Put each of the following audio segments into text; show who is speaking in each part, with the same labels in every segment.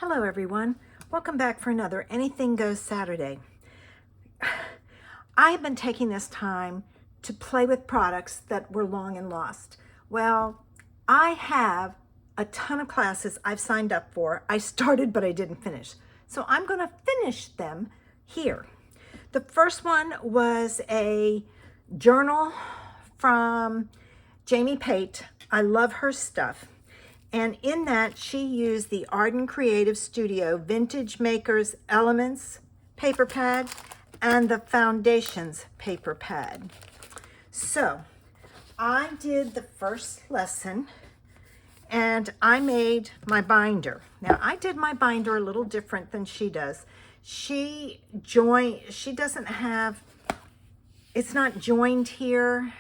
Speaker 1: Hello everyone, welcome back for another Anything Goes Saturday. I have been taking this time to play with products that were long and lost. Well, I have a ton of classes I've signed up for. I started but I didn't finish. So I'm going to finish them here. The first one was a journal from Jamie Pate. I love her stuff. And in that, she used the Arden Creative Studio Vintage Makers Elements paper pad and the Foundations paper pad. So I did the first lesson and I made my binder. Now I did my binder a little different than she does. She doesn't have, it's not joined here.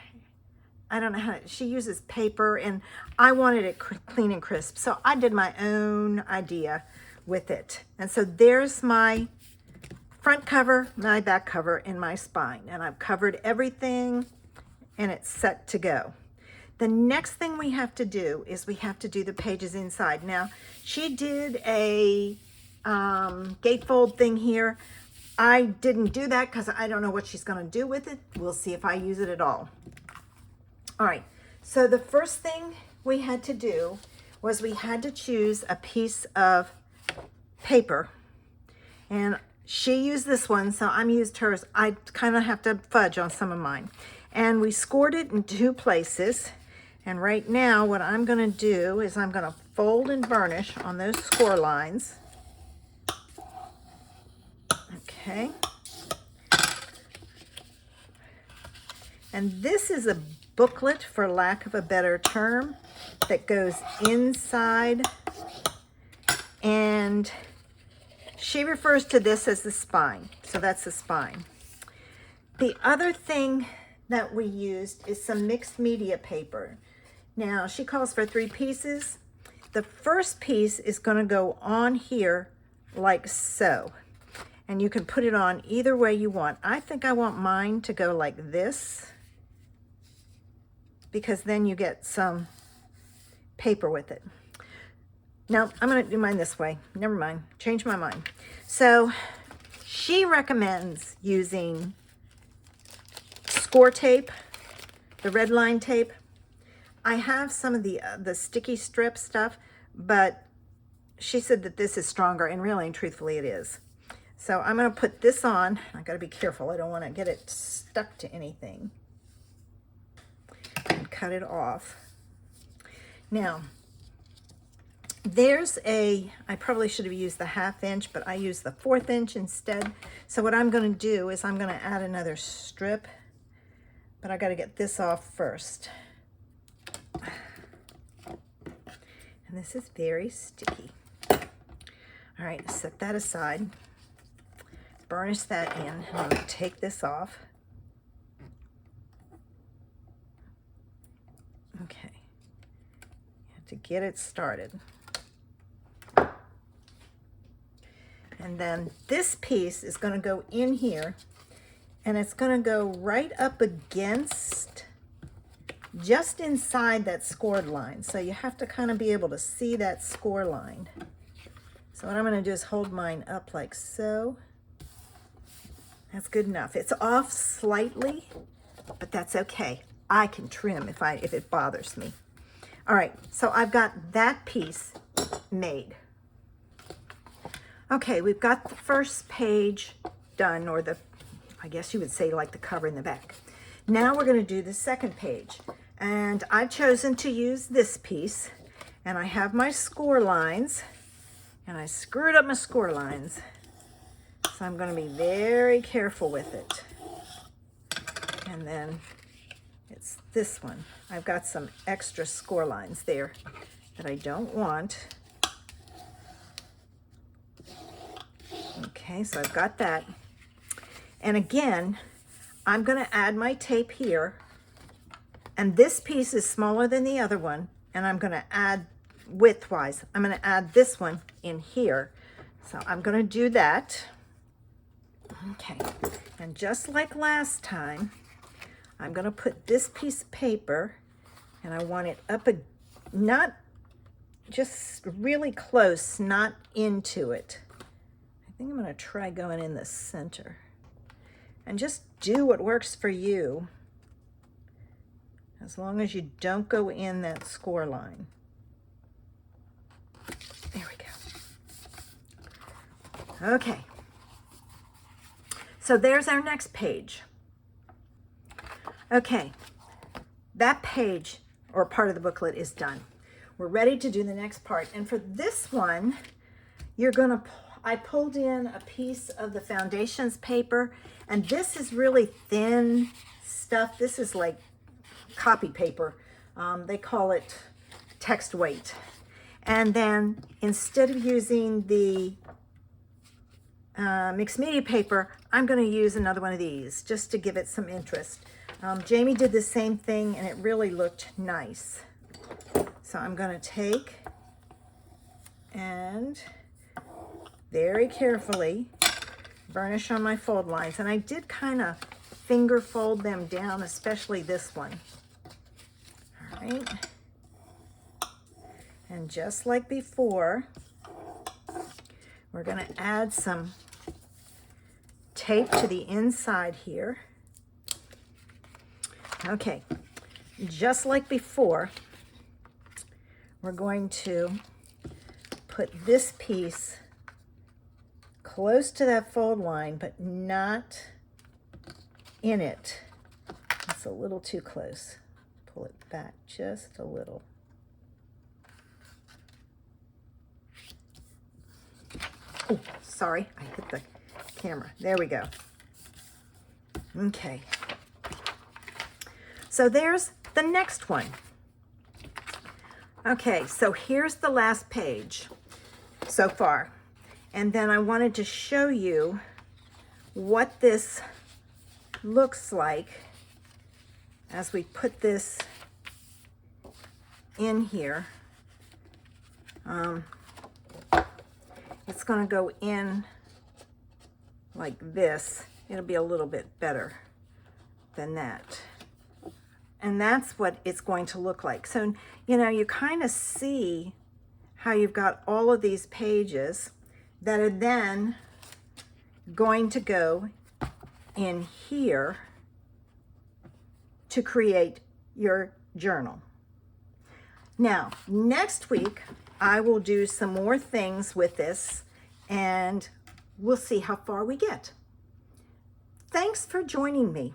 Speaker 1: I don't know how, she uses paper and I wanted it clean and crisp. So I did my own idea with it. And so there's my front cover, my back cover, and my spine. And I've covered everything and it's set to go. The next thing we have to do is we have to do the pages inside. Now, she did a gatefold thing here. I didn't do that because I don't know what she's going to do with it. We'll see if I use it at all. All right, so the first thing we had to do was we had to choose a piece of paper. And she used this one, so I'm used hers. I kind of have to fudge on some of mine. And we scored it in two places. And right now, what I'm going to do is I'm going to fold and burnish on those score lines. Okay. And this is a booklet, for lack of a better term, that goes inside, and she refers to this as the spine. So that's the spine. The other thing that we used is some mixed media paper. Now she calls for 3 pieces. The first piece is going to go on here like so, and you can put it on either way you want. I think I want mine to go like this, because then you get some paper with it. Now, I'm going to do mine this way. Never mind. Change my mind. So she recommends using score tape, the red line tape. I have some of the sticky strip stuff, but she said that this is stronger, and really and truthfully it is. So I'm going to put this on. I got to be careful. I don't want to get it stuck to anything. And cut it off. Now, there's I probably should have used the 1/2 inch, but I used the 1/4 inch instead. So what I'm going to do is I'm going to add another strip, but I got to get this off first. And this is very sticky. All right, set that aside. Burnish that in. I'm going to take this off. Okay, you have to get it started. And then this piece is going to go in here, and it's going to go right up against, just inside that scored line. So you have to kind of be able to see that score line. So what I'm going to do is hold mine up like so. That's good enough. It's off slightly, but that's okay. I can trim if it bothers me. All right, so I've got that piece made. Okay, we've got the first page done, or I guess you would say like the cover in the back. Now we're going to do the second page. And I've chosen to use this piece, and I have my score lines, and I screwed up my score lines. So I'm going to be very careful with it. And then it's this one. I've got some extra score lines there that I don't want. Okay, so I've got that. And again, I'm going to add my tape here. And this piece is smaller than the other one. And I'm going to add width-wise. I'm going to add this one in here. So I'm going to do that. Okay, and just like last time, I'm going to put this piece of paper, and I want it up, not just really close, not into it. I think I'm going to try going in the center. And just do what works for you, as long as you don't go in that score line. There we go. Okay. So there's our next page. Okay, that page or part of the booklet is done. We're ready to do the next part. And for this one, I pulled in a piece of the foundations paper, and this is really thin stuff. This is like copy paper. They call it text weight. And then instead of using the mixed media paper, I'm going to use another one of these just to give it some interest. Jamie did the same thing and it really looked nice. So I'm going to take and very carefully burnish on my fold lines. And I did kind of finger fold them down, especially this one. All right. And just like before, we're going to add some tape to the inside here. Okay, just like before, we're going to put this piece close to that fold line, but not in it. It's a little too close. Pull it back just a little. Oh, sorry, I hit the camera. There we go. Okay. So there's the next one. Okay, so here's the last page so far. And then I wanted to show you what this looks like as we put this in here. It's going to go in like this. It'll be a little bit better than that. And that's what it's going to look like. So, you know, you kind of see how you've got all of these pages that are then going to go in here to create your journal. Now, next week, I will do some more things with this and we'll see how far we get. Thanks for joining me.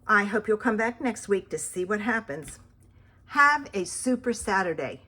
Speaker 1: I hope you'll come back next week to see what happens. Have a super Saturday.